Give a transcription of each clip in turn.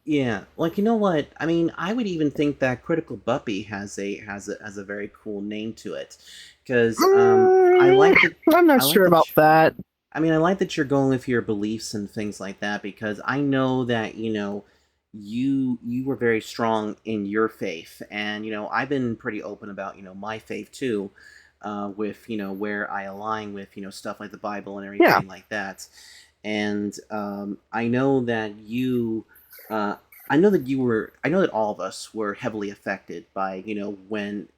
Yeah, like you know what? I mean, I would even think that Critical Buppy has a very cool name to it, because I like that I'm not I like sure that. about that. I mean, I like that you're going with your beliefs and things like that because I know that you were very strong in your faith, and I've been pretty open about my faith too, with where I align with stuff like the Bible and Yeah. everything like that, and I know that uh, I know that all of us were heavily affected by when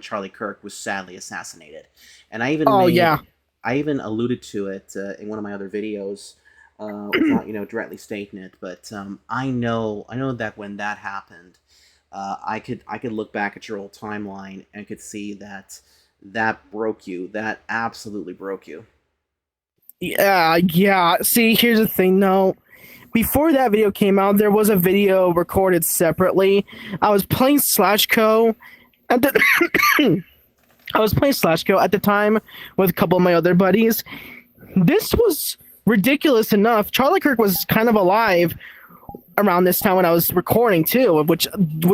Charlie Kirk was sadly assassinated, and Oh yeah. I even alluded to it in one of my other videos, without directly stating it. But I know that when that happened, I could look back at your old timeline and could see that that broke you. That absolutely broke you. Yeah, yeah. See, here's the thing. No, before that video came out, there was a video recorded separately. I was playing Slash Co. At the I was playing Slash Co. at the time with a couple of my other buddies. This was ridiculous enough. Charlie Kirk was kind of alive around this time when I was recording too, which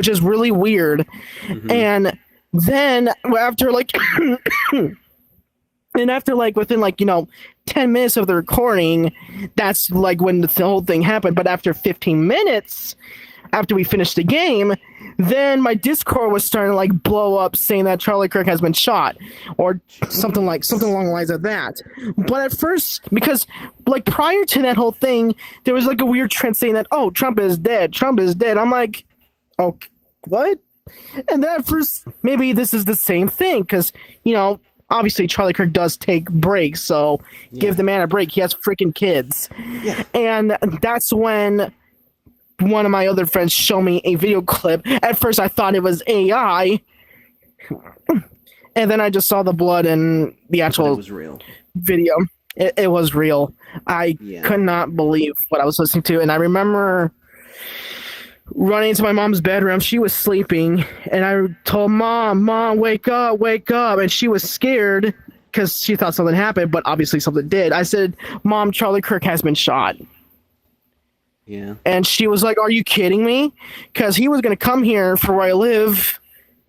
is really weird. Hmm. And then after like and after like within 10 minutes of the recording, that's like when the whole thing happened. But after 15 minutes after we finished the game, then my Discord was starting to like blow up saying that Charlie Kirk has been shot or something Jeez. along the lines of that. But at first, because like prior to that whole thing, there was like a weird trend saying that, oh, Trump is dead, Trump is dead. I'm like, oh, what? And then at first, maybe this is the same thing because, obviously Charlie Kirk does take breaks, so give Yeah. the man a break. He has freaking kids. Yeah. And that's when one of my other friends showed me a video clip. At first, I thought it was AI, and then I just saw the blood and the But it actual was real. video. It was real. I Yeah. could not believe what I was listening to, and I remember running into my mom's bedroom. She was sleeping, and I told Mom, wake up, wake up. And she was scared because she thought something happened, but obviously something did. I said, Mom, Charlie Kirk has been shot. Yeah. And she was like, are you kidding me? Because he was going to come here for where I live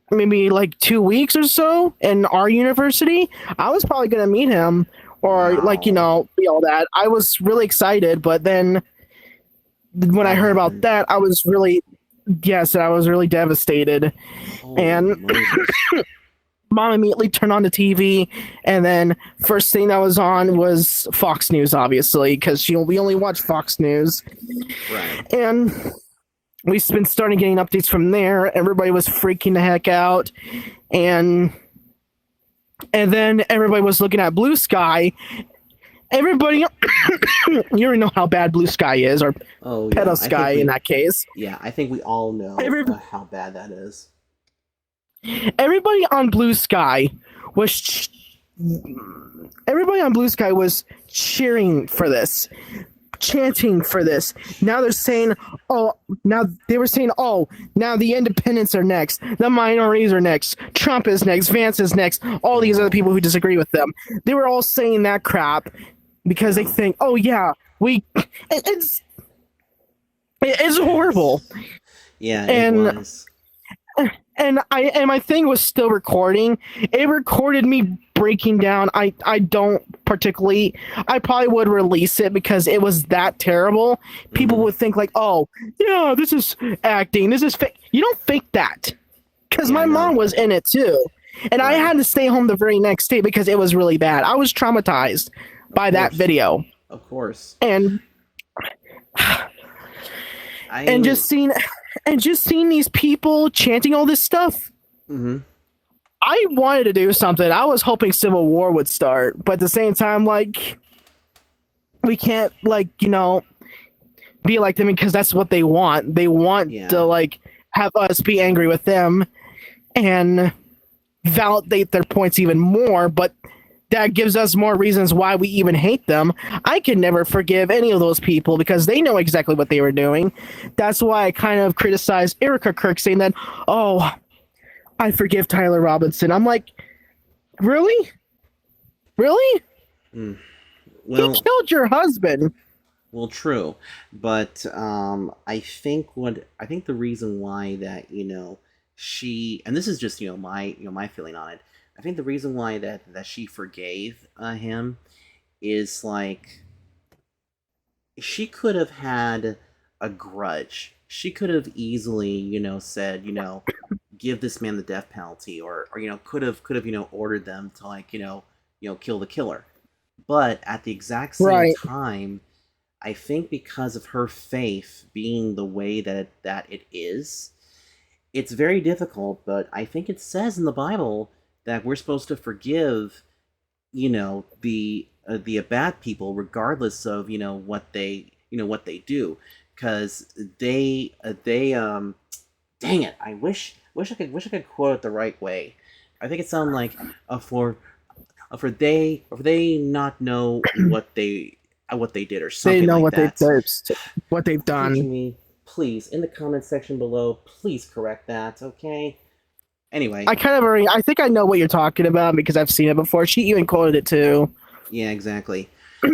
maybe like 2 weeks or so in our university. I was probably going to meet him or Wow. be all that. I was really excited, but then when I That heard about happened. that, I was really devastated. Holy And Moses. mom immediately turned on the TV, and then first thing that was on was Fox News, obviously, because we only watch Fox News. Right. And we've been starting getting updates from there. Everybody was freaking the heck out, and then everybody was looking at Blue Sky. Everybody, you already know how bad Blue Sky is, or Oh Pedo yeah. Sky in that case. I think we all know Every, how bad that is. everybody on Blue Sky was everybody on Blue Sky was cheering for this, chanting for this. Now they're saying, oh, now they were saying, oh, now the independents are next, the minorities are next, Trump is next, Vance is next, all these other Oh, people who disagree with them. They were all saying that crap because they yeah. think, oh yeah, it's it's horrible. Yeah, it And was. and my thing was still recording. It recorded me breaking down. I don't particularly. I probably would release it because it was that terrible. People Hmm. would think like, oh yeah, this is acting. This is fake. You don't fake that because Yeah, my mom no. was in it too, and I Right. had to stay home the very next day because it was really bad. I was traumatized Of by that course. video, Of course. and and I. just seeing these people chanting all this stuff. Hmm. I wanted to do something. I was hoping Civil War would start, but at the same time, like, we can't, like, be like them because that's what they want. They want to, Yeah. like, have us be angry with them and validate their points even more, but that gives us more reasons why we even hate them. I can never forgive any of those people because they know exactly what they were doing. That's why I kind of criticized Erica Kirk saying that, oh, I forgive Tyler Robinson. I'm like, really? Really? Mm. He Well, killed your husband. Well, true, but I think the reason why that she, and this is just my my feeling on it. I think the reason why that she forgave him is like she could have had a grudge. She could have easily said give this man the death penalty, or could have ordered them to like kill the killer. But at the exact same Right. time, I think because of her faith being the way that it is, it's very difficult. But I think it says in the Bible that we're supposed to forgive, the bad people, regardless of what they do, because they dang it, I wish I could quote it the right way. I think it sounded like for they not know what they did, or They something know like what they've that. what they've Forgive done. me, please, in the comment section below. Please correct that, okay? Anyway, I kind of already. I think I know what you're talking about because I've seen it before. She even quoted it too. yeah, exactly.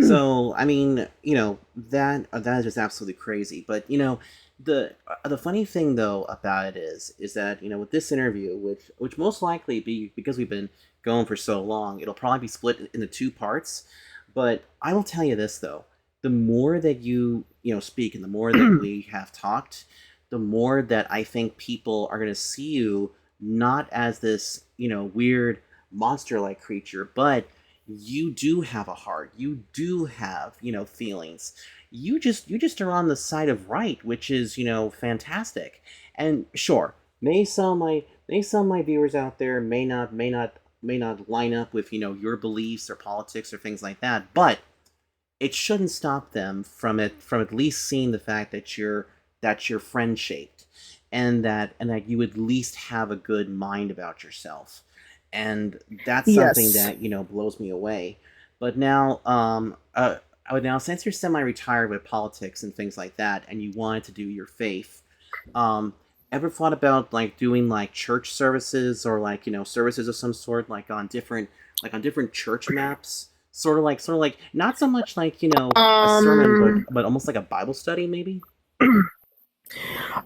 So I mean, that is just absolutely crazy. But the funny thing though about it is that with this interview, which most likely be because we've been going for so long, it'll probably be split into two parts. But I will tell you this though: the more that you speak, and the more that we have talked, the more that I think people are going to see you not as this weird monster-like creature, but you do have a heart. You do have feelings. You just are on the side of right, which is fantastic. And sure, may some of my viewers out there may not line up with your beliefs or politics or things like that, but it shouldn't stop them from at least seeing the fact that you're friend shaped, and that you at least have a good mind about yourself. And that's something Yes. that blows me away. But now, now since you're semi-retired with politics and things like that, and you wanted to do your faith, um, ever thought about like doing like church services, or like services of some sort, like on different church maps, sort of like not so much like a sermon, but Um, almost like a Bible study maybe.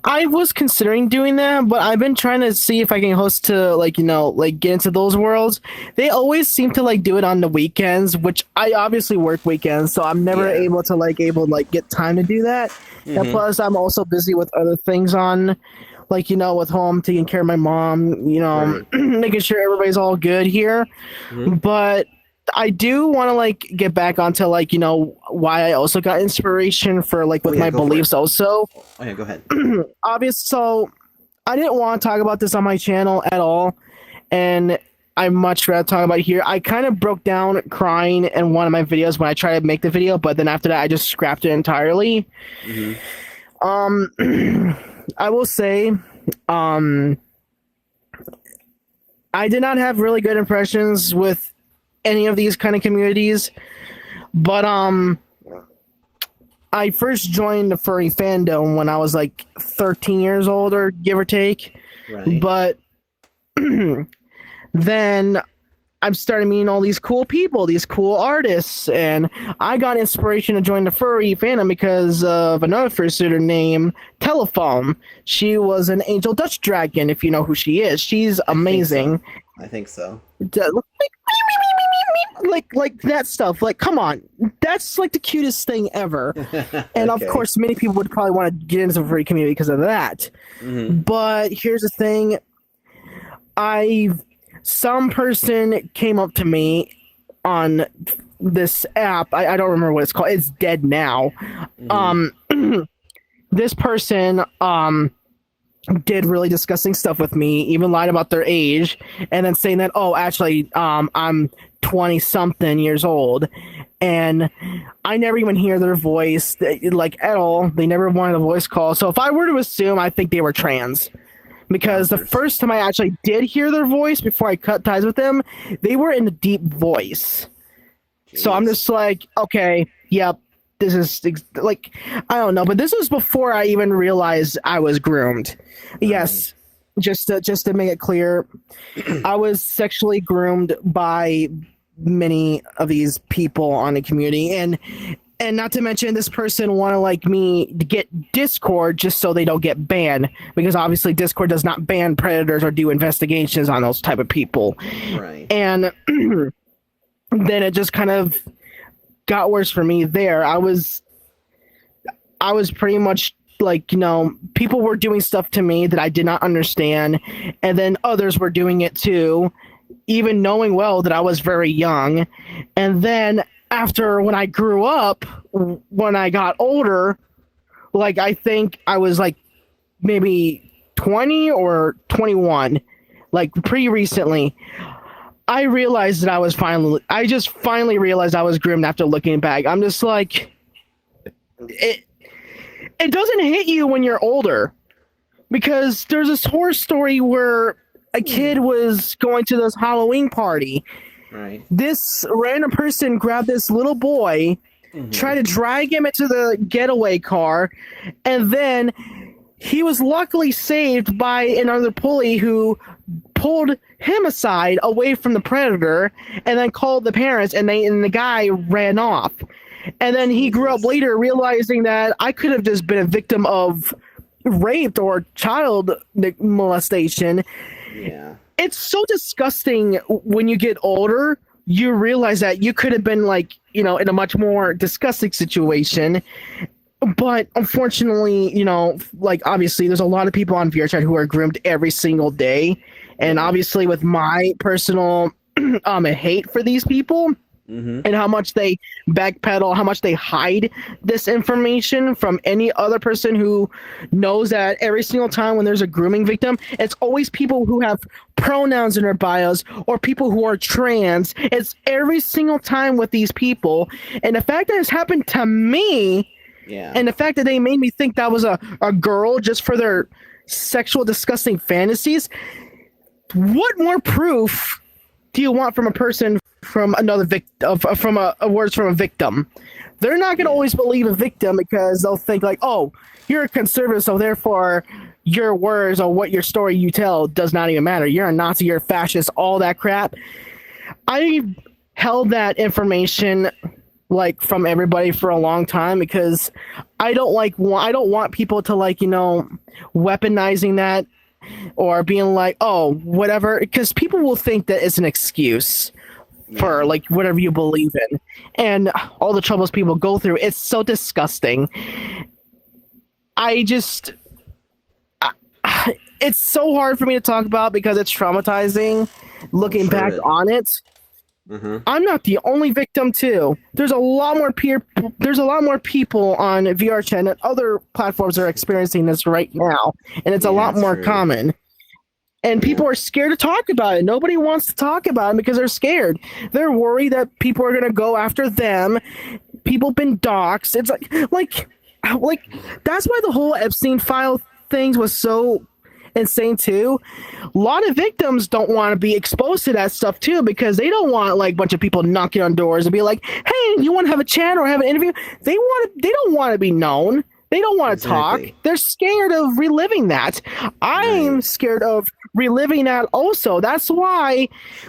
I was considering doing that, but I've been trying to see if I can host to like get into those worlds. They always seem to like do it on the weekends, which I obviously work weekends, so I'm never Yeah. able to get time to do that. And Mm-hmm. plus, I'm also busy with other things on, with home, taking care of my mom, Right. making sure everybody's all good here. Mm-hmm. But I do want to get back onto why I also got inspiration for Oh with yeah, my go for it. beliefs also. Oh yeah, go ahead. Obvious. So I didn't want to talk about this on my channel at all, and I much rather talk about it here. I kind of broke down crying in one of my videos when I tried to make the video, but then after that I just scrapped it entirely. Mm-hmm. Um, I will say, um, I did not have really good impressions with any of these kind of communities, but I first joined the furry fandom when I was like 13 years old, or give or take. Right. But then I'm starting meeting all these cool people, these cool artists, and I got inspiration to join the furry fandom because of another fursuiter named Telephone. She was an angel Dutch dragon, if you know who she is. She's I think so. amazing. I think so. Like that stuff. Like, come on, that's like the cutest thing ever. And of Okay. course, many people would probably want to get into the furry community because of that. Mm-hmm. But here's the thing: I some person came up to me on this app. I don't remember what it's called. It's dead now. Mm-hmm. Um, this person did really disgusting stuff with me, even lied about their age, and then saying that, oh, actually, I'm 20 something years old, and I never even hear their voice, like, at all. They never wanted a voice call. So if I were to assume, I think they were trans. Because the Wowzers. first time I actually did hear their voice before I cut ties with them, they were in a deep voice. So I'm Jeez. just like, okay, yep, this is like, I don't know, but this was before I even realized I was groomed. Right. Yes, just to make it clear, I was sexually groomed by many of these people on the community, and And not to mention, this person want to like me to get Discord just so they don't get banned, because obviously Discord does not ban predators or do investigations on those type of people. Right. And then it just kind of got worse for me there. I was pretty much like, you know, people were doing stuff to me that I did not understand, and then others were doing it too, even knowing well that I was very young. And then after, when I grew up, when I got older, like I think I was like maybe 20 or 21, like pretty recently, I realized that I just finally realized I was groomed after looking back. I'm just like, it doesn't hit you when you're older, because there's this horror story where a kid was going to this Halloween party. Right. This random person grabbed this little boy, tried to drag him into the getaway car, and then he was luckily saved by another pulley who pulled him aside away from the predator, and then called the parents, and the guy ran off. And then he grew up later realizing that I could have just been a victim of rape or child molestation. Yeah. It's so disgusting when you get older. You realize that you could have been like, you know, in a much more disgusting situation. But unfortunately, you know, like obviously there's a lot of people on VRchat who are groomed every single day. And obviously with my personal hate for these people, and how much they backpedal, how much they hide this information from any other person who knows that every single time when there's a grooming victim, it's always people who have pronouns in their bios or people who are trans. It's every single time with these people. And the fact that it's happened to me, and the fact that they made me think that was a girl just for their sexual disgusting fantasies, what more proof do you want from a person, from another victim, from a words from a victim? They're not going to always believe a victim, because they'll think like, oh, you're a conservative, so therefore your words or what your story you tell does not even matter. You're a Nazi, you're a fascist, all that crap. I held that information like from everybody for a long time, because I don't want people to like, you know, weaponizing that or being like, oh, whatever, because people will think that it's an excuse for like whatever you believe in, and all the troubles people go through. It's so disgusting. It's so hard for me to talk about because it's traumatizing looking back on it. I'm not the only victim too. There's a lot more people on VRChat and other platforms that are experiencing this right now, and it's a lot more common. And people are scared to talk about it. Nobody wants to talk about it because they're scared. They're worried that people are going to go after them. People have been doxxed. It's like that's why the whole Epstein file things was so insane too. A lot of victims don't want to be exposed to that stuff too, because they don't want like a bunch of people knocking on doors and be like, hey, you want to have a chat or have an interview? They don't want to be known. They don't want to talk. They're scared of reliving that. I'm scared of reliving that also. That's why.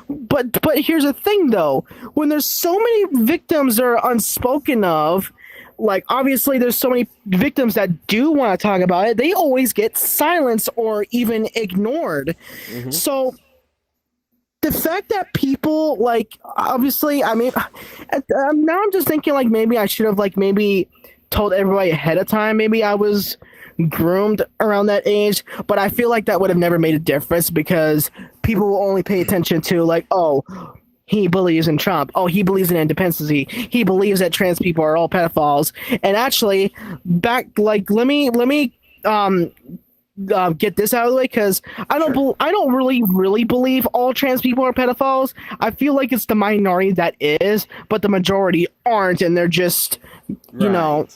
But here's the thing, though. When there's so many victims that are unspoken of, like obviously there's so many victims that do want to talk about it, they always get silenced or even ignored. So the fact that people like, obviously, I mean, now I'm just thinking like maybe I should have like maybe told everybody ahead of time maybe I was groomed around that age, but I feel like that would have never made a difference, because people will only pay attention to like, oh, he believes in Trump, oh, he believes in independence, he believes that trans people are all pedophiles. And actually, back like let me get this out of the way, because I don't really believe all trans people are pedophiles. I feel like it's the minority that is, but the majority aren't, and they're just you know,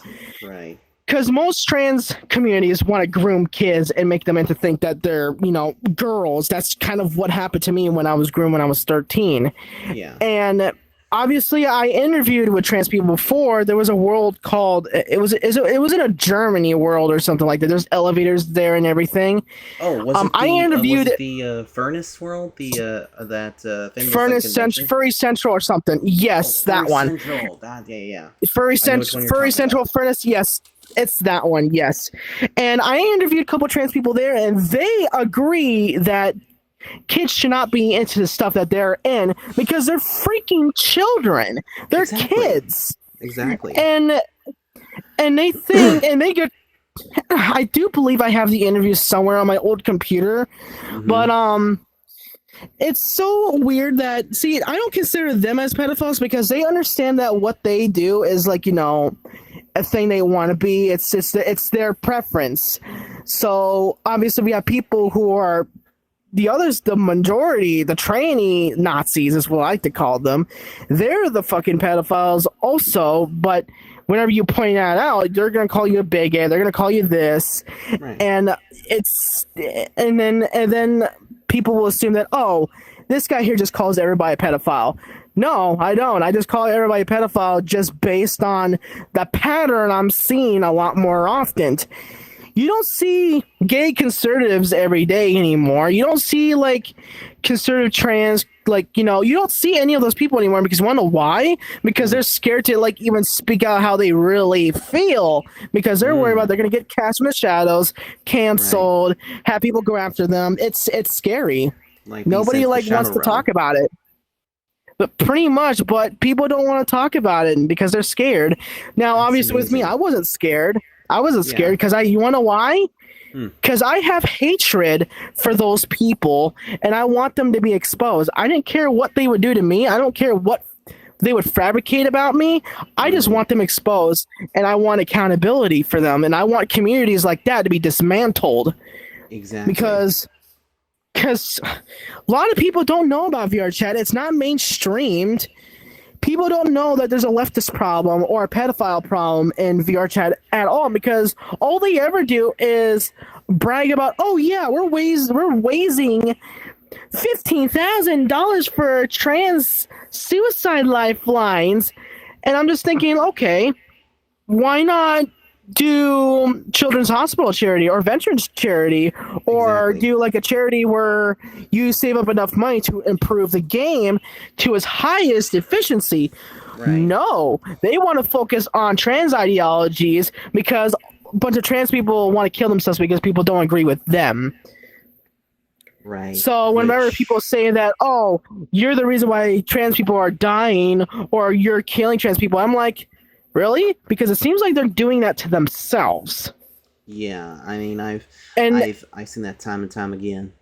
because most trans communities want to groom kids and make them into think that they're, you know, girls. That's kind of what happened to me when I was groomed when I was 13. And obviously I interviewed with trans people before. There was a world called it was in a Germany world or something like that. There's elevators there and everything. Oh, was it I the interviewed Furnace World? The famous like convention? Furry Central or something. Oh, Yes, that Furry one. Central. That yeah. Furry I know which one you're talking Central about. Furnace. Yes, it's that one. Yes, and I interviewed a couple trans people there, and they agree that kids should not be into the stuff that they're in because they're freaking children. They're Exactly. kids. Exactly. And they think and they get. I do believe I have the interview somewhere on my old computer, but it's so weird that see I don't consider them as pedophiles because they understand that what they do is like a thing they want to be. It's their preference. So obviously we have people who are the others, the majority, the tranny Nazis is what I like to call them. They're the fucking pedophiles also, but whenever you point that out, they're gonna call you a bigot. They're gonna call you this, Right. and then people will assume that this guy here just calls everybody a pedophile. No, I don't. I just call everybody a pedophile just based on the pattern I'm seeing a lot more often. You don't see gay conservatives every day anymore. You don't see like conservative trans, you don't see any of those people anymore because you want to know why? Because they're scared to like even speak out how they really feel because they're worried about they're gonna get cast from the shadows, canceled, have people go after them. It's scary. Like Nobody wants to talk about it. But pretty much, but people don't want to talk about it because they're scared. Now, That's obviously, with me, amazing. I wasn't scared. I wasn't scared because you want to know why? Because I have hatred for those people and I want them to be exposed. I didn't care what they would do to me. I don't care what they would fabricate about me. I just want them exposed and I want accountability for them. And I want communities like that to be dismantled. Exactly. Because a lot of people don't know about VRchat. It's not mainstreamed. People don't know that there's a leftist problem or a pedophile problem in VRchat at all because all they ever do is brag about, we're raising $15,000 for trans suicide lifelines. And I'm just thinking, okay, why not do children's hospital charity or veterans charity or do like a charity where you save up enough money to improve the game to its highest efficiency? No, they want to focus on trans ideologies because a bunch of trans people want to kill themselves because people don't agree with them. So whenever people say that, you're the reason why trans people are dying or you're killing trans people, I'm like, really? Because it seems like they're doing that to themselves. Yeah, I mean, I've seen that time and time again.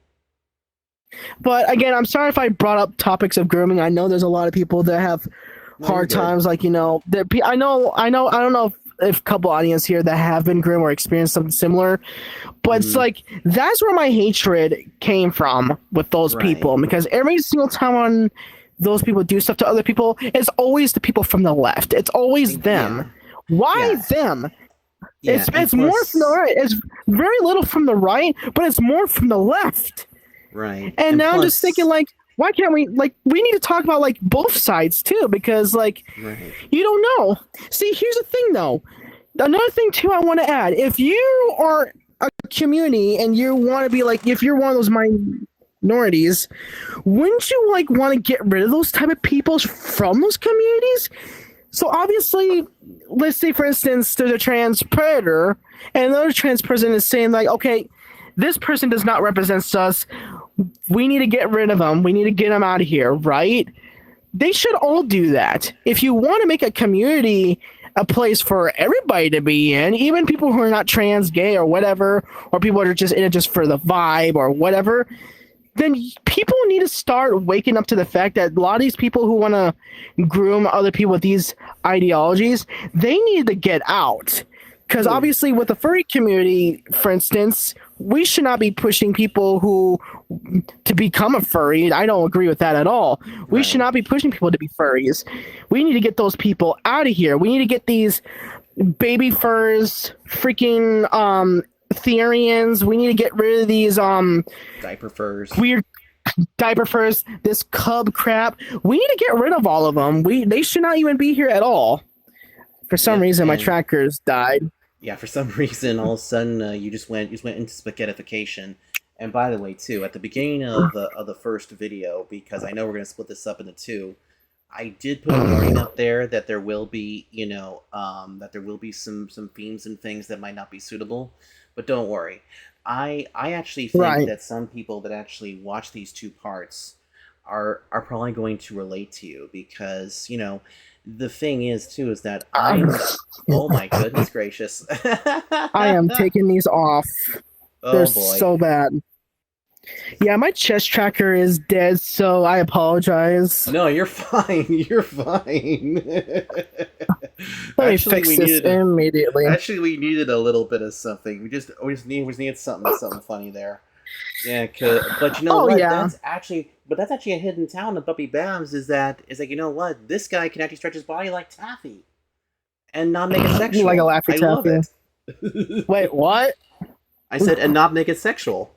But again, I'm sorry if I brought up topics of grooming. I know there's a lot of people that have hard times, I don't know if a couple audience here that have been groomed or experienced something similar, but it's like that's where my hatred came from with those people because every single time on those people do stuff to other people, it's always the people from the left. It's always them. Why them? It's more from the right. It's very little from the right, but it's more from the left. And now I'm just thinking, like, why can't we, like, we need to talk about, like, both sides, too, because, like, you don't know. See, here's the thing, though. Another thing, too, I want to add. If you are a community and you want to be, like, if you're one of those minorities, wouldn't you, like, want to get rid of those type of people from those communities? So, obviously, let's say, for instance, there's a trans predator, and another trans person is saying, like, okay, this person does not represent us. We need to get rid of them. We need to get them out of here, right? They should all do that. If you want to make a community a place for everybody to be in, even people who are not trans, gay, or whatever, or people that are just in it just for the vibe or whatever, then people need to start waking up to the fact that a lot of these people who want to groom other people with these ideologies, they need to get out. Because obviously with the furry community, for instance, we should not be pushing people to become a furry. I don't agree with that at all. We should not be pushing people to be furries. We need to get those people out of here. We need to get these baby furs, freaking Therians. We need to get rid of these diaper furs. Weird diaper first, this cub crap. We need to get rid of all of them. They should not even be here at all. For some Yep, reason, my and trackers died. yeah, for some reason, all of a sudden, you just went into spaghettification. And by the way, too, at the beginning of the first video, because I know we're gonna split this up into two, I did put a warning up there that there will be, that there will be some themes and things that might not be suitable. But don't worry, I actually think Right. that some people that actually watch these two parts are probably going to relate to you because the thing is too is that I'm. Oh my goodness gracious! I am taking these off. They're Oh boy. so bad. Yeah, my chest tracker is dead, so I apologize. No, you're fine. You're fine. Let me Actually, fix this immediately. we needed a little bit of something. We just needed something funny there. Yeah, but you know Oh what? yeah. That's actually a hidden talent of BuppyBabs is like, you know what? This guy can actually stretch his body like Taffy and not make it sexual. Like a Laffy I love Taffy. it. Wait, what? I said and not make it sexual.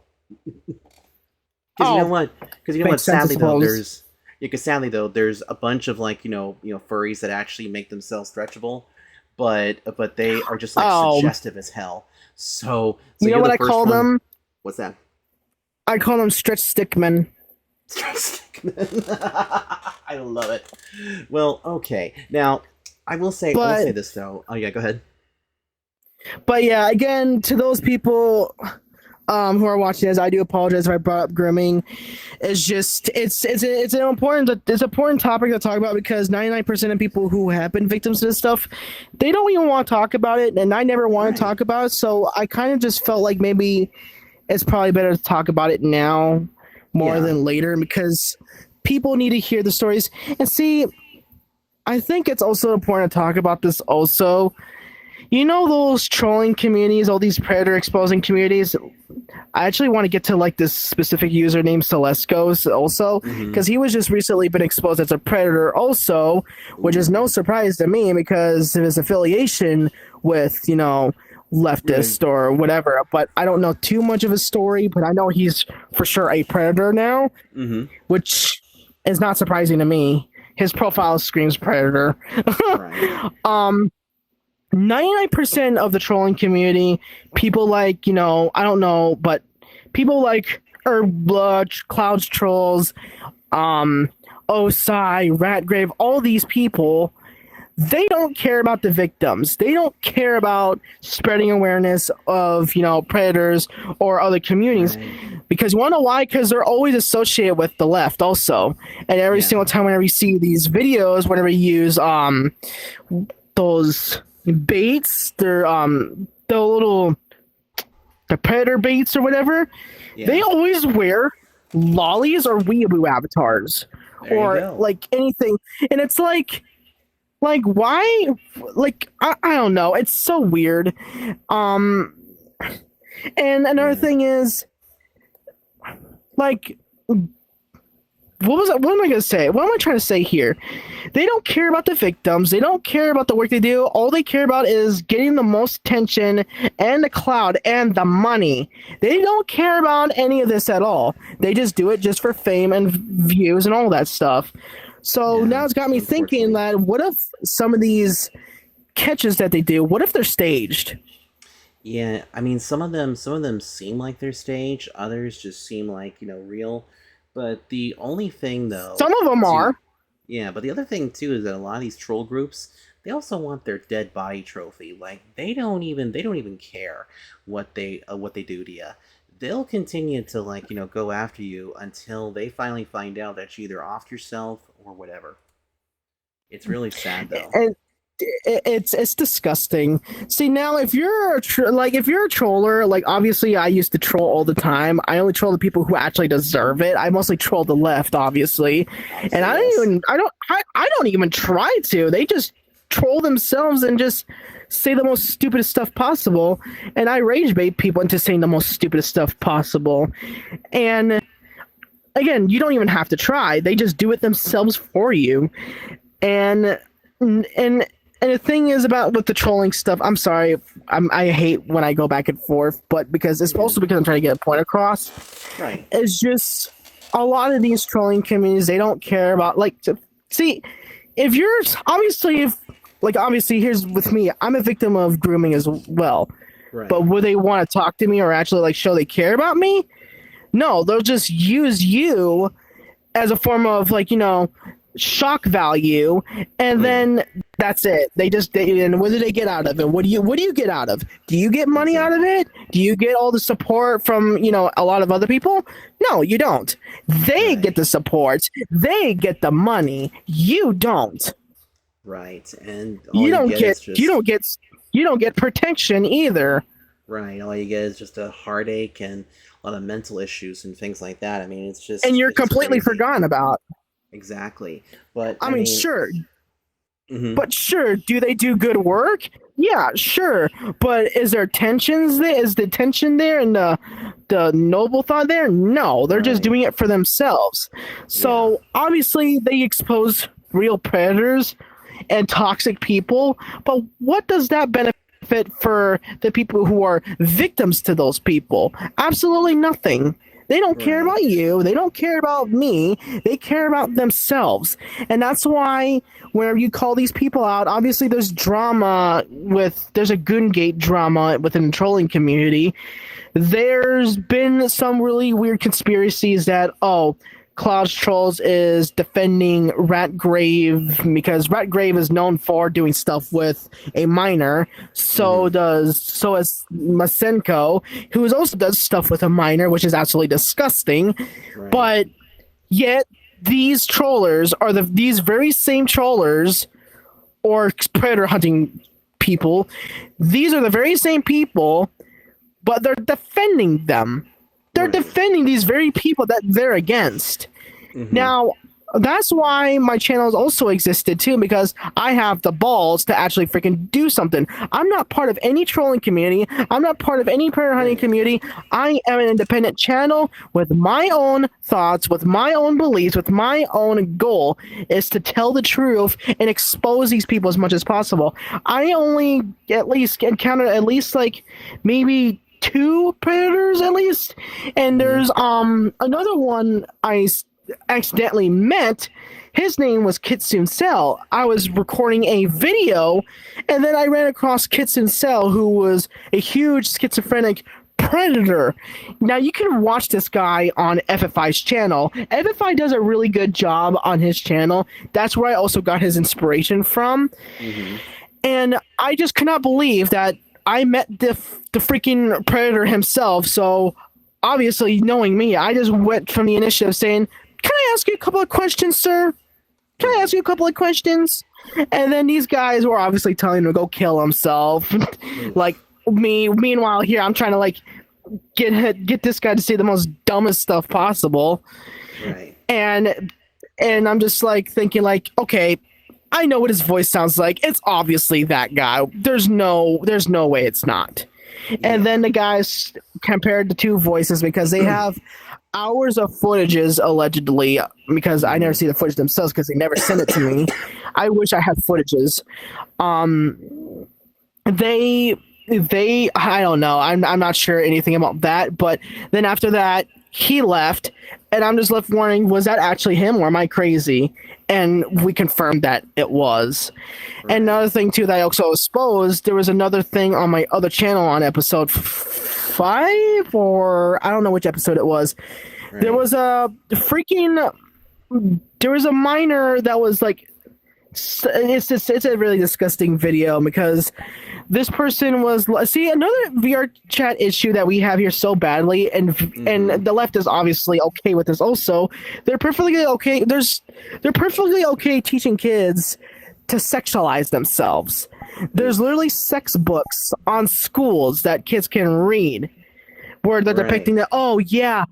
Because you know what? Because you know what? Makes sense, I Sadly though, suppose. there's a bunch of like furries that actually make themselves stretchable, but they are just like Oh, suggestive as hell. So you know you're what the I first call one. them? What's that? I call them stretch stickmen. I love it. Well, okay. Now I will say But this though. Oh yeah, go ahead. but yeah, again, to those people who are watching this, I do apologize if I brought up grooming. It's just it's an important topic to talk about because 99% of people who have been victims of this stuff, they don't even want to talk about it, and I never want to Right. talk about it. So I kind of just felt like maybe it's probably better to talk about it now more Yeah. than later because people need to hear the stories. And see, I think it's also important to talk about this also. You know those trolling communities, all these predator exposing communities? I actually want to get to like this specific user named Celescos also, Mm-hmm. because he was just recently been exposed as a predator also, which is no surprise to me because of his affiliation with, leftist or whatever. But I don't know too much of his story, but I know he's for sure a predator now, Mm-hmm. which is not surprising to me. His profile screams predator. Right. 99% of the trolling community, people like, I don't know, but people like Herbblood, Clouds Trolls, Osai, Ratgrave, all these people, they don't care about the victims. They don't care about spreading awareness of, predators or other communities. Right. Because you want to know why? Because they're always associated with the left also. And every single time whenever you see these videos, whenever you use those baits, they're the predator baits or whatever, they always wear lollies or weeaboo avatars There you or go. like anything, and it's like why, like I don't know, it's so weird. And another thing is, like, what am I gonna say? What am I trying to say here? They don't care about the victims. They don't care about the work they do. All they care about is getting the most attention and the clout and the money. They don't care about any of this at all. They just do it just for fame and views and all that stuff. So now it's got me thinking that what if some of these catches that they do, what if they're staged? Yeah, I mean, some of them seem like they're staged. Others just seem like real. But the only thing, though, Some of them are. Yeah, but the other thing too is that a lot of these troll groups, they also want their dead body trophy. Like they don't even care what they do to you. They'll continue to go after you until they finally find out that you either offed yourself or whatever. It's really sad though. And it's disgusting. See, now if you're if you're a troller, like obviously I used to troll all the time. I only troll the people who actually deserve it. I mostly troll the left, obviously, and I don't even try to. They just troll themselves and just say the most stupidest stuff possible, and I rage bait people into saying the most stupidest stuff possible. And again, you don't even have to try. They just do it themselves for you. And the thing is about with the trolling stuff, I'm sorry, I hate when I go back and forth, but because it's also because I'm trying to get a point across. Right. It's just a lot of these trolling communities, they don't care about see, if you're obviously here's with me, I'm a victim of grooming as well. Right. But would they want to talk to me or actually like show they care about me? No, they'll just use you as a form of shock value, and then that's it. And what do they get out of it? What do you get out of? Do you get money out of it? Do you get all the support from a lot of other people? No, you don't. They get the support. They get the money. You don't. Right, and You don't get protection either. Right, all you get is just a heartache and a lot of mental issues and things like that. I mean, it's just And you're completely forgotten about. Exactly, but I mean, sure. Mm-hmm. But sure, do they do good work? Yeah, sure. But is there tensions there? Is the tension there and the noble thought there? No, they're just doing it for themselves. So obviously they expose real predators and toxic people, but what does that benefit for the people who are victims to those people? Absolutely nothing. They don't care about you. They don't care about me. They care about themselves. And that's why whenever you call these people out, obviously there's a Goongate drama within the trolling community. There's been some really weird conspiracies that, Clouds Trolls is defending Ratgrave because Ratgrave is known for doing stuff with a minor. So is Masenko, who also does stuff with a minor, which is absolutely disgusting. Right. But yet these trollers are these very same trollers or predator hunting people. These are the very same people, but they're defending them. They're defending these very people that they're against. Now, that's why my channel has also existed too, because I have the balls to actually freaking do something. I'm not part of any trolling community. I'm not part of any predator hunting community. I am an independent channel with my own thoughts, with my own beliefs, with my own goal is to tell the truth and expose these people as much as possible. I only at least encountered maybe 2 predators at least, and there's another one I accidentally met. His name was Kitsune Cell. I was recording a video, and then I ran across Kitsune Cell, who was a huge schizophrenic predator. Now you can watch this guy on FFI's channel. FFI does a really good job on his channel. That's where I also got his inspiration from. And I just could not believe that I met the freaking predator himself. So obviously, knowing me, I just went from the initiative saying, "Can I ask you a couple of questions, sir? Can I ask you a couple of questions?" And then these guys were obviously telling him to go kill himself. Like me, meanwhile here, I'm trying to get this guy to say the most dumbest stuff possible. Right. And I'm just thinking okay, I know what his voice sounds like. It's obviously that guy. There's no way it's not. Yeah. And then the guys compared the 2 voices because they have hours of footages allegedly, because I never see the footage themselves because they never send it to me. I wish I had footages. They I don't know. I'm not sure anything about that. But then after that, he left, and I'm just left wondering, was that actually him or am I crazy? And we confirmed that it was. Right. And another thing too that I also exposed, there was another thing on my other channel on episode 5, or I don't know which episode it was. Right. There was a minor that was it's a really disgusting video because this person was another VR chat issue that we have here so badly, and the left is obviously okay with this also. They're perfectly okay. They're perfectly okay teaching kids to sexualize themselves. There's literally sex books on schools that kids can read where they're depicting that, oh yeah,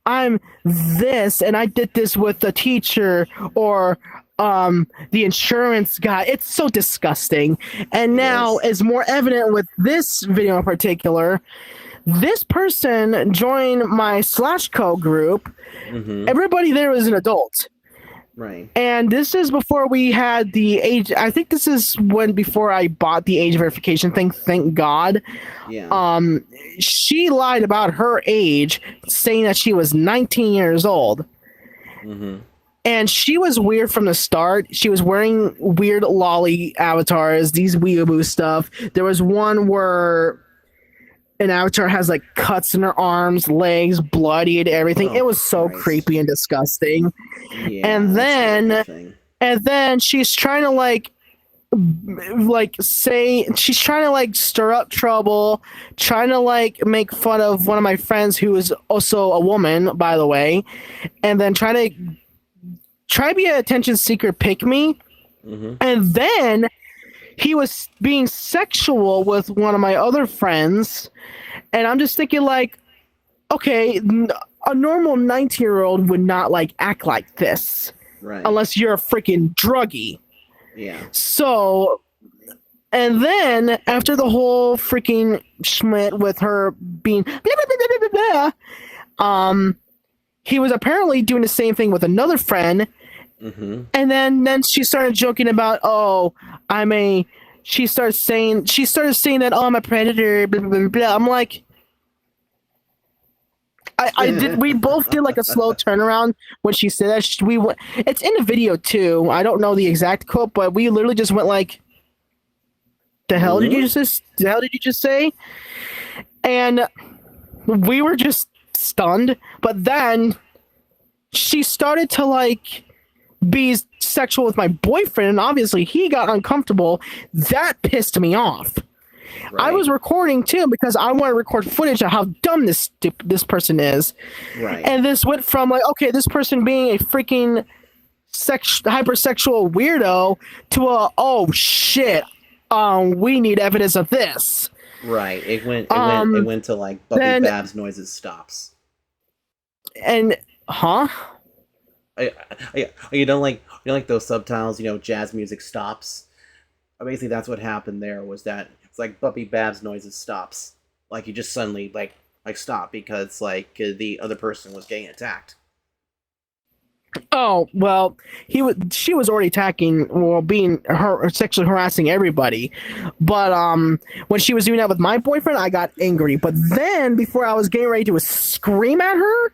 I'm this and I did this with the teacher or the insurance guy. It's so disgusting. And now, as more evident with this video in particular, this person joined my /co group. Everybody there was an adult. Right. And this is before we had the age. I think this is before I bought the age verification thing. Thank God. Yeah. She lied about her age, saying that she was 19 years old. Mm-hmm. And she was weird from the start. She was wearing weird lolly avatars, these weeaboo stuff. There was one where an avatar has like cuts in her arms, legs, bloodied, everything. Oh It was so Christ. creepy and disgusting. Yeah, And that's not a good then thing. and then she's trying to say she's trying to stir up trouble, trying to make fun of one of my friends who is also a woman, by the way, and then try to be an attention seeker, pick me. Mm-hmm. And then he was being sexual with one of my other friends, and I'm just thinking okay, a normal 19-year-old would not act like this Right. unless you're a freaking druggie. Yeah. So, and then after the whole freaking schmidt with her being blah, blah, blah, blah, blah, blah, he was apparently doing the same thing with another friend. Mm-hmm. And then she started joking about, she started saying that, oh, I'm a predator, blah, blah, blah, blah. I'm like, we both did a slow turnaround when she said that. It's in the video too. I don't know the exact quote, but we literally just went the hell did you just say? And we were just stunned. But then she started to be sexual with my boyfriend, and obviously he got uncomfortable. That pissed me off. Right. I was recording too because I want to record footage of how dumb this person is. Right. And this went from okay, this person being a freaking hypersexual weirdo to oh shit, we need evidence of this. Right. It went to BuppyBabs noises stops. And You don't like those subtitles, jazz music stops. Basically that's what happened there, was that it's BuppyBabs noises stops. You just suddenly stop because the other person was getting attacked. Oh, well, she was already attacking, being sexually harassing everybody. But when she was doing that with my boyfriend, I got angry. But then, before I was getting ready to scream at her,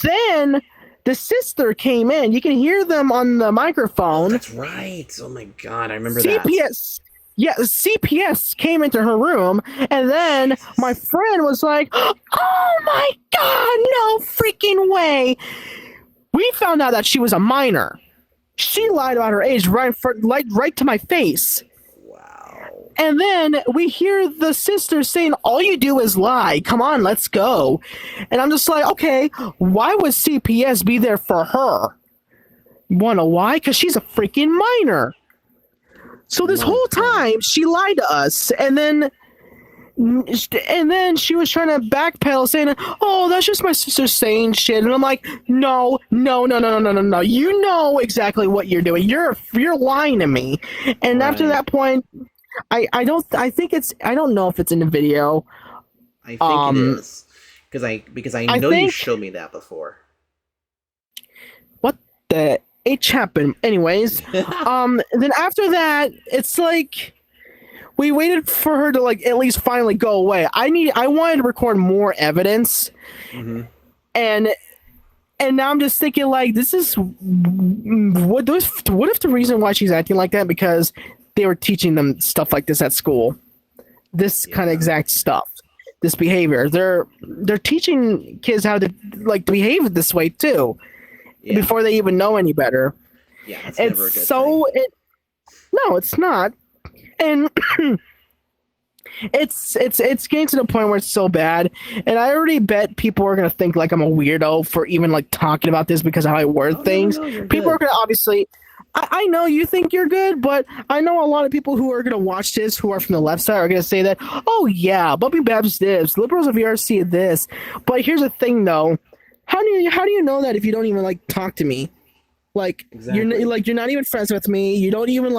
then the sister came in. You can hear them on the microphone. Oh, that's right. Oh my god, I remember CPS. Yeah, CPS came into her room, and then my friend was like, "Oh my god, no freaking way!" We found out that she was a minor. She lied about her age right to my face. Wow. And then we hear the sister saying, "All you do is lie. Come on, let's go." And I'm just like, okay, why would CPS be there for her? Wanna why? Because she's a freaking minor. So this whole time she lied to us, and then she was trying to backpedal, saying, "Oh, that's just my sister saying shit." And I'm like, no. You know exactly what you're doing. You're lying to me. And right. After that point, I don't know if it's in the video. I think it is. Because I know you showed me that before. What the H happened? Anyways, then after that, it's we waited for her to at least finally go away. I wanted to record more evidence. Mm-hmm. And now I'm just thinking this is what if the reason why she's acting like that because they were teaching them stuff like this at school. This kind of exact stuff. This behavior. They're teaching kids how to behave this way too. Yeah. Before they even know any better. Yeah, it's never a good thing. No, it's not. And it's getting to the point where it's so bad, and I already bet people are gonna think I'm a weirdo for even talking about this because of how I word things. No, people are gonna obviously. I know you think you're good, but I know a lot of people who are gonna watch this who are from the left side are gonna say that, oh yeah, BuppyBabs this, liberals of VRC this. But here's the thing though, how do you know that if you don't even talk to me? Exactly. You're not even friends with me. You don't even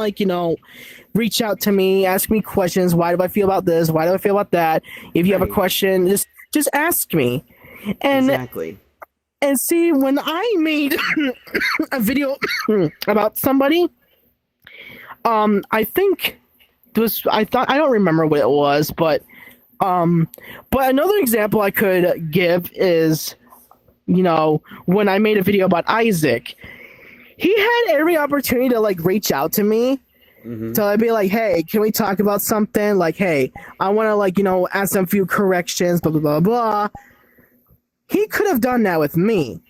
reach out to me, ask me questions. Why do I feel about this? Why do I feel about that? If you have a question, just ask me. And exactly. And see, when I made a video about somebody, I think I don't remember what it was, but another example I could give is when I made a video about Isaac, he had every opportunity to like reach out to me. Mm-hmm. So I'd be like, hey, can we talk about something? Like, hey, I want to like, add some few corrections, blah, blah, blah, blah. He could have done that with me.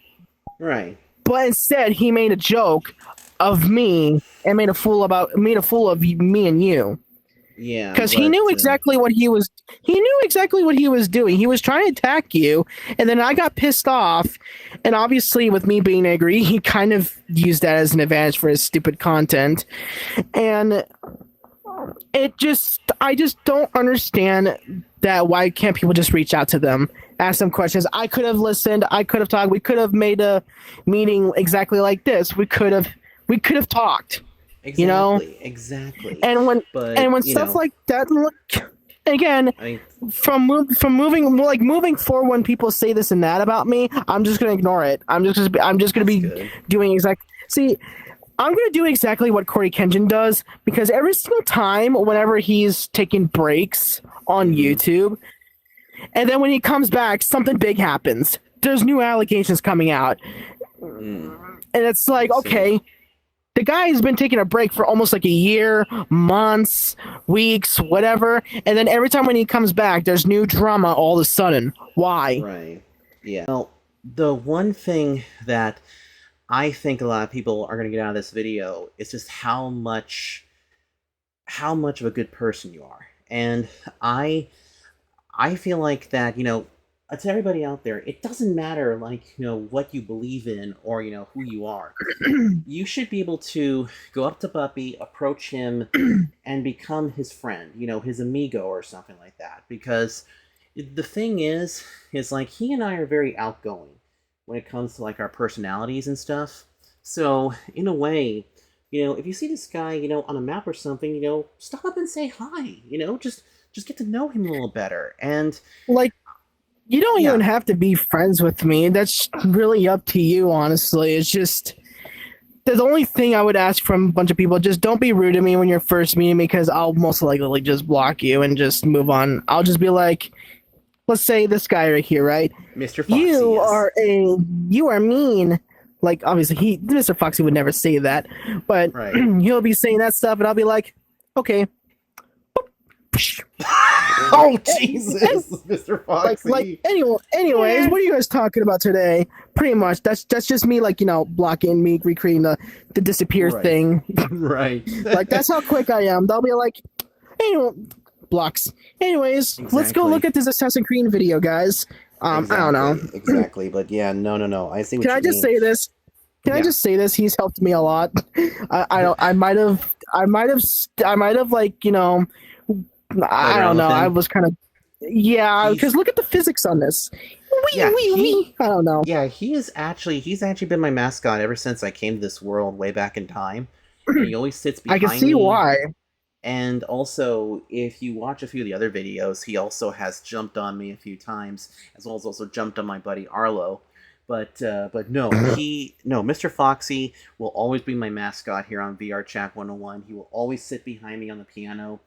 Right. But instead, he made a joke of me and made a fool of me and you. Yeah, Because he knew but exactly what he was doing. He was trying to attack you, and then I got pissed off. And obviously, with me being angry, he kind of used that as an advantage for his stupid content. And I just don't understand that why can't people just reach out to them, ask them questions. I could have listened, I could have talked, we could have made a meeting exactly like this. We could have talked, exactly. and when But stuff like that, look, again, I mean, from moving forward, when people say this and that about me, I'm just gonna ignore it. I'm just gonna that's be good. doing see, I'm gonna do exactly what Corey Kenjin does, because every single time, whenever he's taking breaks on Mm-hmm. YouTube, and then when he comes back, something big happens. There's new allegations coming out, Mm, and it's I like, see. okay, the guy has been taking a break for almost like a year, months, weeks, whatever, and then every time when he comes back, there's new drama all of a sudden. Why? Right. Yeah. Well, the one thing that I think a lot of people are going to get out of this video is just how much of a good person you are. And I I feel like that, to everybody out there, it doesn't matter like, what you believe in or, who you are. You should be able to go up to Buppy, approach him, and become his friend, his amigo or something like that. Because the thing is like he and I are very outgoing when it comes to like our personalities and stuff. So in a way, if you see this guy, on a map or something, stop up and say hi. Just get to know him a little better. And Like, you don't even yeah, have to be friends with me. That's really up to you, honestly. It's just the only thing I would ask from a bunch of people, just don't be rude to me when you're first meeting me, because I'll most likely just block you and just move on. I'll just be like, let's say this guy right here, right? Mr. Foxy, You yes, are you are mean. Like, obviously, Mr. Foxy would never say that, but right. he'll be saying that stuff, and I'll be like, okay. Oh Jesus, Mr. Foxy. Anyways, what are you guys talking about today? Pretty much, that's just me, like, blocking me, recreating the disappear Right, thing. right. Like, that's how quick I am. They'll be like, anyway, blocks. Anyways, let's go look Exactly. at this Assassin's Creed video, guys. I don't know. Exactly. But yeah, no, no, no. I see Can what I you just mean. say this? Can I Yeah. just say this? He's helped me a lot. I don't. I might have like, Played I around don't with know. I him. was kind of, yeah, because He's look at the physics on this. Wee yeah, wee wee. I don't know. he's actually been my mascot ever since I came to this world way back in time. And he always sits I can behind see me. why. And also, if you watch a few of the other videos, he also has jumped on me a few times, as well as also jumped on my buddy Arlo. But no, Mr. Foxy will always be my mascot here on VRchat101. He will always sit behind me on the piano,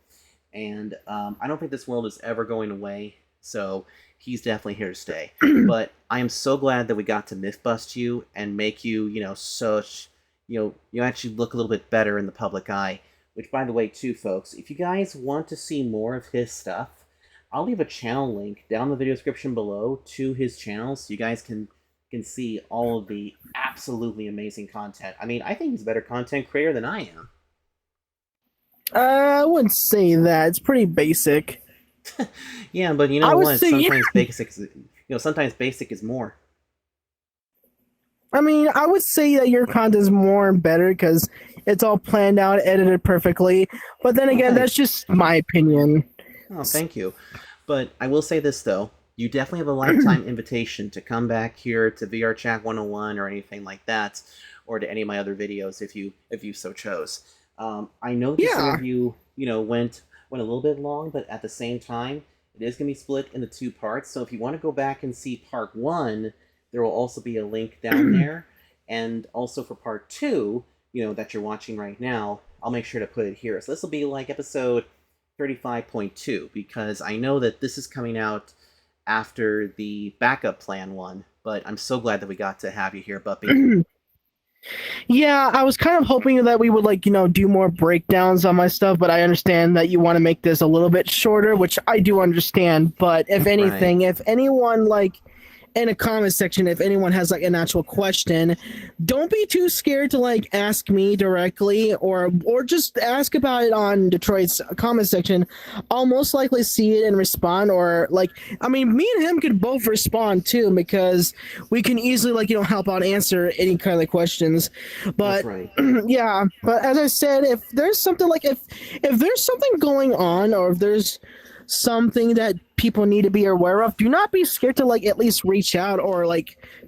and I don't think this world is ever going away. So he's definitely here to stay. But I am so glad that we got to myth bust you and make you, such, you actually look a little bit better in the public eye. Which, by the way, too, folks, if you guys want to see more of his stuff, I'll leave a channel link down in the video description below to his channel, so you guys can see all of the absolutely amazing content. I mean, I think he's a better content creator than I am. I wouldn't say that. It's pretty basic. Yeah, but you know I would what? say, yeah. Sometimes basic is more. I mean, I would say that your content is more and better because it's all planned out, edited perfectly. But then Oh, again, that's thanks. just my opinion. Oh, thank you. But I will say this though, you definitely have a lifetime invitation to come back here to VR Chat 101 or anything like that, or to any of my other videos if you so chose. I know this Yeah. interview, went a little bit long, but at the same time, it is going to be split into two parts. So if you want to go back and see part one, there will also be a link down there, and also for part two, that you're watching right now, I'll make sure to put it here. So this will be like episode 35.2, because I know that this is coming out after the backup plan one, but I'm so glad that we got to have you here, Buppy. Yeah, I was kind of hoping that we would do more breakdowns on my stuff, but I understand that you want to make this a little bit shorter, which I do understand. But if Right. anything, if anyone in a comment section, if anyone has an actual question, don't be too scared to ask me directly, or just ask about it on Detroit's comment section. I'll most likely see it and respond, or I mean, me and him could both respond too, because we can easily help out answer any kind of questions. That's But right. yeah, but as I said, if there's something if there's something going on, or if there's something that people need to be aware of, do not be scared to at least reach out, or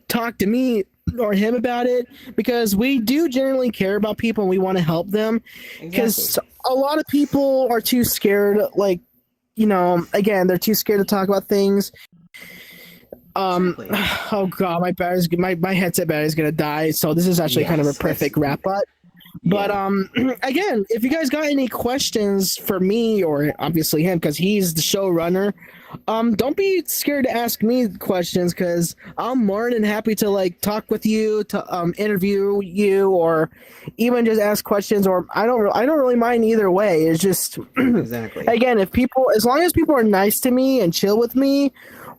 talk to me or him about it, because we do generally care about people and we want to help them, Exactly. because a lot of people are too scared, again, they're too scared to talk about things. Exactly. Oh god, my headset battery's gonna die, so this is actually kind of a Yes. That's perfect wrap up. But yeah. again, if you guys got any questions for me, or obviously him, because he's the showrunner, don't be scared to ask me questions, because I'm more than happy to talk with you, to interview you, or even just ask questions. Or I don't really mind either way. It's just Exactly. again, if people, as long as people are nice to me and chill with me,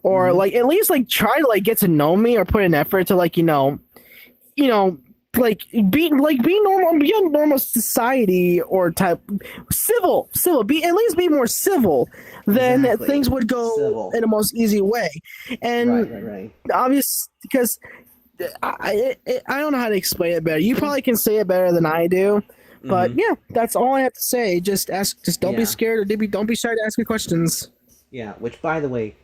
or Hmm. at least try to get to know me, or put an effort to you know, be normal, be a normal society, or type civil, be at least be more civil, then Exactly. things would go Civil. in the most easy way. Right. And Right. Right. obvious, because I don't know how to explain it better. You probably can say it better than I do. But Hmm. yeah, that's all I have to say. Just don't be Yeah. scared, or don't be shy to ask me questions. Yeah. Which, by the way,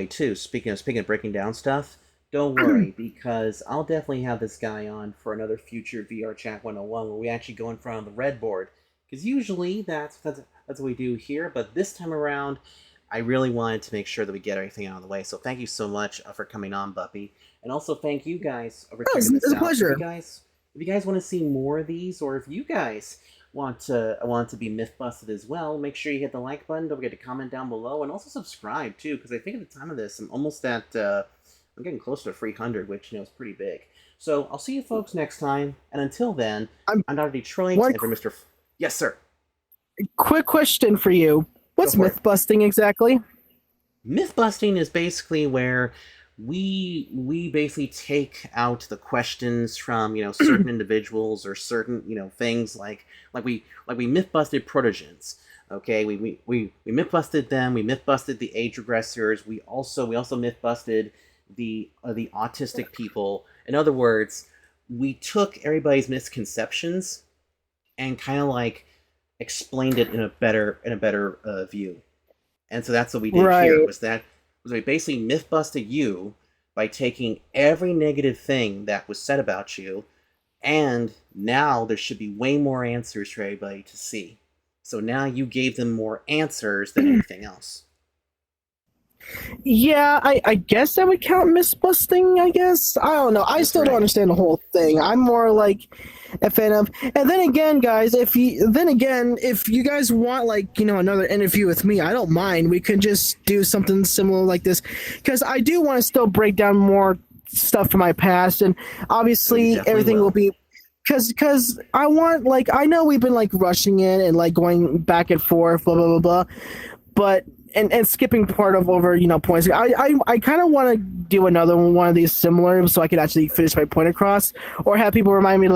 too. Speaking of breaking down stuff, don't worry because I'll definitely have this guy on for another future VR Chat 101 where we actually go in front of the red board. Because usually that's what we do here, but this time around, I really wanted to make sure that we get everything out of the way. So thank you so much for coming on, Buppy, and also thank you guys for Oh, checking this it's a out. pleasure. If you guys want to see more of these, or if you guys want to be myth busted as well, make sure you hit the like button. Don't forget to comment down below, and also subscribe too, because I think at the time of this, I'm almost at I'm getting close to 300, which is pretty big. So I'll see you folks next time, and until then, I'm I'm Dr. Detroit, one and for Mr. Yes, sir. quick question for you. Go What's for it. myth busting exactly? Myth busting is basically where we basically take out the questions from certain individuals or certain things like we myth busted protogens. Okay, we myth busted them. We myth busted the age regressors. We also myth busted the autistic people. In other words, we took everybody's misconceptions and kind of explained it in a better view. And so that's what we did here. Right. Was we basically myth busted you by taking every negative thing that was said about you, and now there should be way more answers for everybody to see. So now you gave them more answers than anything else. Yeah, I guess that would count misbusting, I guess. I don't know. I That's still don't right. understand the whole thing. I'm more a fan of. And then again, guys, if you guys want another interview with me, I don't mind. We could just do something similar like this, because I do want to still break down more stuff from my past, and We obviously definitely everything will will. be, because I want, I know we've been rushing it and going back and forth, blah blah blah blah, but and skipping part of over points. I kind of want to do another one of these similar, so I could actually finish my point across, or have people remind me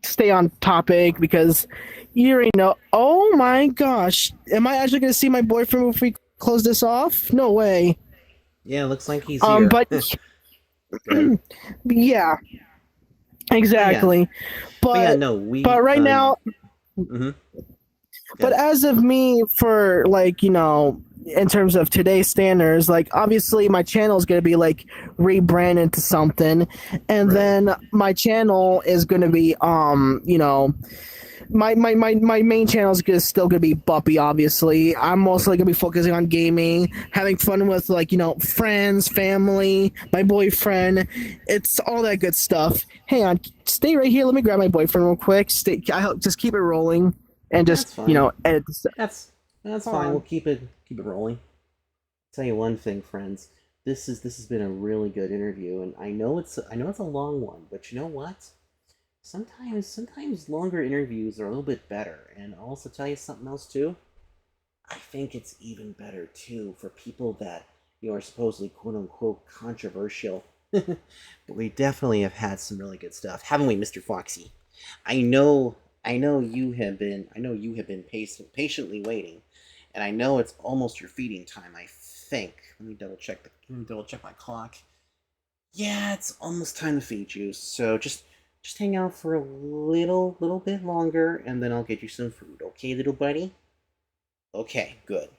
stay on topic, because you already know. Oh my gosh, am I actually going to see my boyfriend if we close this off? No way. Yeah, looks like he's here. But Good. yeah, But yeah, exactly. but yeah, But no, right now, hmm but good. as of me, for in terms of today's standards, obviously my channel is going to be rebranded to something, and Right. then my channel is going to be my main channel is still gonna be Buppy. Obviously, I'm mostly gonna be focusing on gaming, having fun with friends, family, my boyfriend. It's all that good stuff. Hang on, stay right here. Let me grab my boyfriend real quick. I hope just keep it rolling, and just That's fine. edit this. That's Hold fine. We'll on. keep it rolling. Tell you one thing, friends. this has been a really good interview, and I know it's a long one, but you know what? Sometimes longer interviews are a little bit better. And I'll also tell you something else too. I think it's even better too for people that are supposedly quote unquote controversial. But we definitely have had some really good stuff, haven't we, Mr. Foxy? I know I know you have been patiently waiting, and I know it's almost your feeding time, I think. Let me double check my clock. Yeah, it's almost time to feed you. So just hang out for a little bit longer, and then I'll get you some food. Okay, little buddy? Okay, good.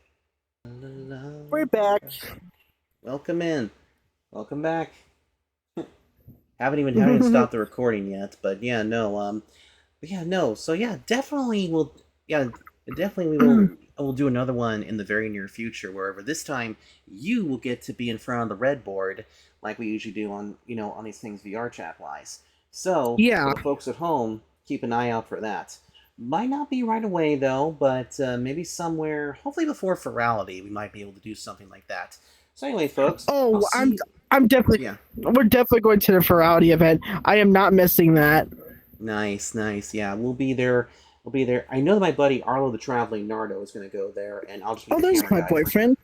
We're back. Welcome in. Welcome back. Haven't even stopped the recording yet, but yeah, no, but yeah, no. So yeah, definitely we'll do another one in the very near future, wherever this time you will get to be in front of the red board like we usually do on these things VR chat wise. So for Yeah. the folks at home, keep an eye out for that. Might not be right away though, but maybe somewhere, hopefully before Ferality, we might be able to do something like that. So anyway, folks, I'll Oh, see you. I'm definitely. Yeah, We're definitely going to the Ferality event. I am not missing that. nice, nice. Yeah, we'll be there. We'll be there. I know that my buddy Arlo the Traveling Nardo is going to go there, and I'll just be Oh, the there's camera my guy for him. boyfriend.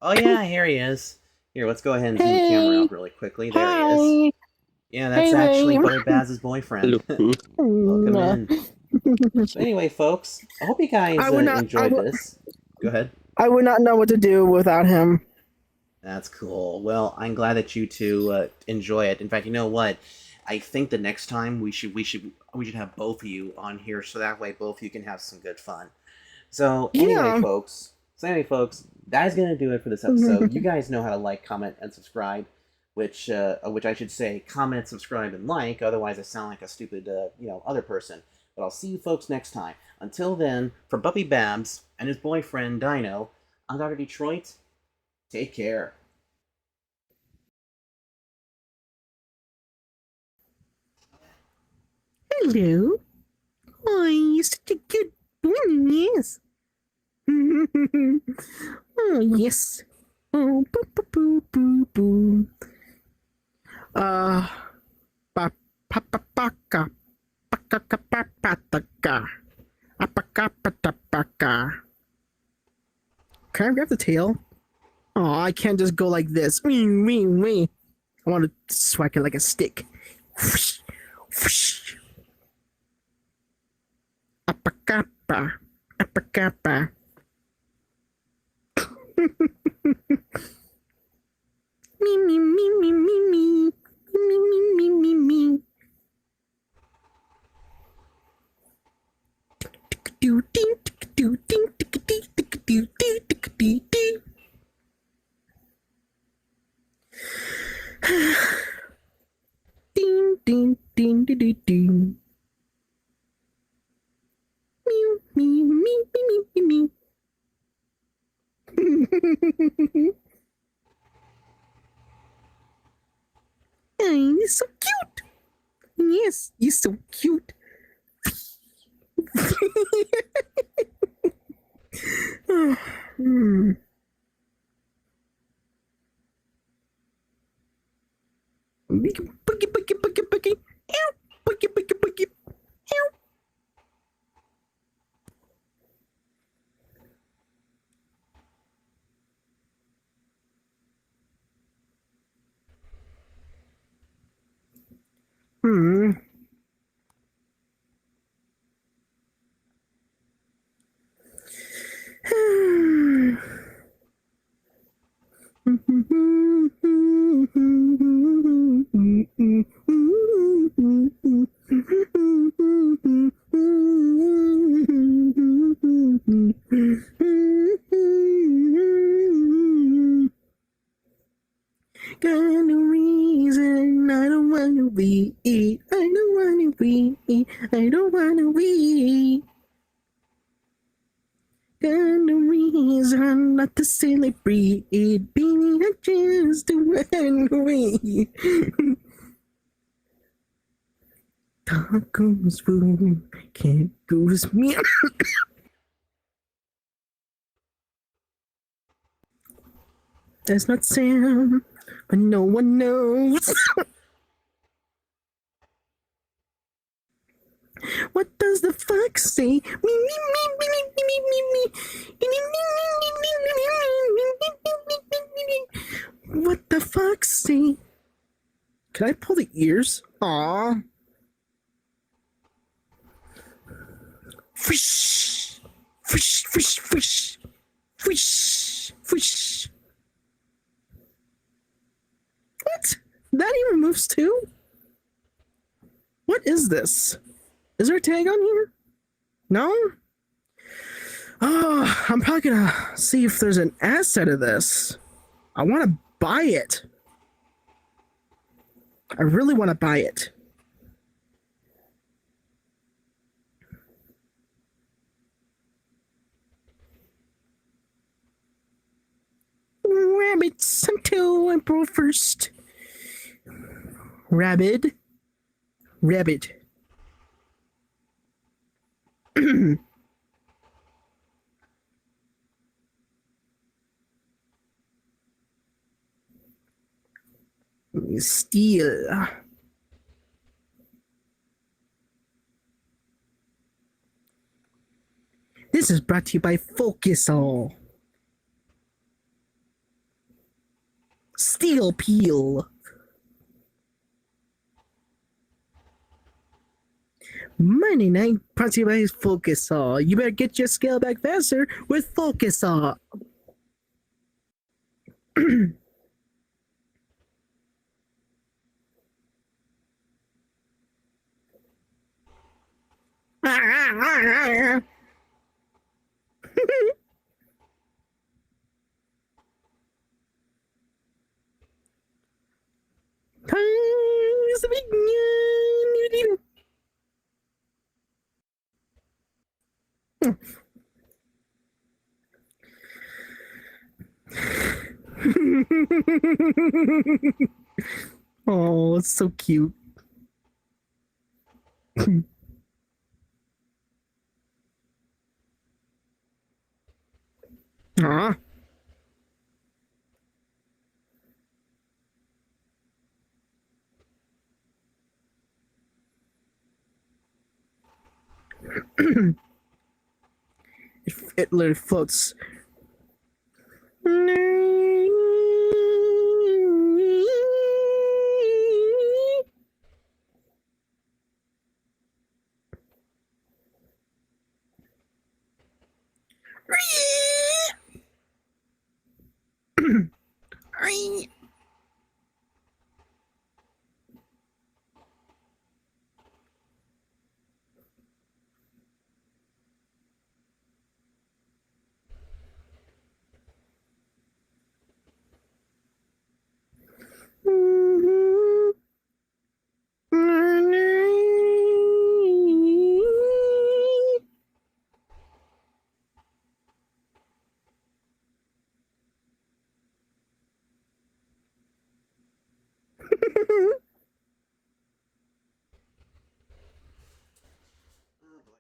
Oh yeah, here he is. Here, let's go ahead and zoom the camera Hey, out really quickly. There he is. hi, Yeah, that's hey, actually babe. BuppyBabs' boyfriend. Hello. Welcome in. So anyway, folks, I hope you I guys would not. enjoyed this. Go ahead. I would not know what to do without him. That's cool. Well, I'm glad that you two enjoy it. In fact, you know what? I think the next time we should have both of you on here, so that way both of you can have some good fun. So anyway, Yeah. folks. That is gonna do it for this episode. You guys know how to like, comment, and subscribe. Which I should say, comment, subscribe, and like. Otherwise, I sound like a stupid, other person. But I'll see you folks next time. Until then, for Buppy Babs and his boyfriend Dino, I'm Dr. Detroit. Take care. Hello. Oh, you're such a good boy. Yes. Oh, yes. Oh, boo, boo, boo, boo, boo. Uh, pa, pa, pa, pa, ka, pa, ka, ka, pa, pa, ta, ka. Apaka, pa, ta, pa, ka. Can I grab the tail? Oh, I can't just go like this. Wee, wee, wee. I want to swipe it like a stick. Whoosh, whoosh. Apakapa, apakapa. Me, me, me, me, me, me. Me, me, me, me, me. Do, ding, do, ding, do, do, do. Ding, ding, ding, ding, ding, ding. Meow, meow, meow, meow, meow, meow. Oh, you're so cute. Yes, you're so cute. Hmm. Boogie, boogie, boogie, boogie, boogie. Ow, boogie, boogie, boogie. Ow. Hmm. Got no reason I don't wanna be. I don't wanna be. I don't wanna be. Got no reason not to celebrate being a chance to run away. Tacos food can't goes me. That's not Sam, but no one knows. What does the fox say? What the fox say? Can I pull the ears? Aww. Fish, fish, fish, fish, fish, fish. What? That even moves too? What is this? Is there a tag on here? No? Oh, I'm probably gonna see if there's an asset of this. I want to buy it. I really want to buy it. Rabbits until April 1st. Rabbit. Rabbit. Steal. This is brought to you by Focusol. Steel peel. Monday night brought to you by Focusol. You better get your scale back faster with Focusol. Oh, it's so cute. Aw. It literally floats.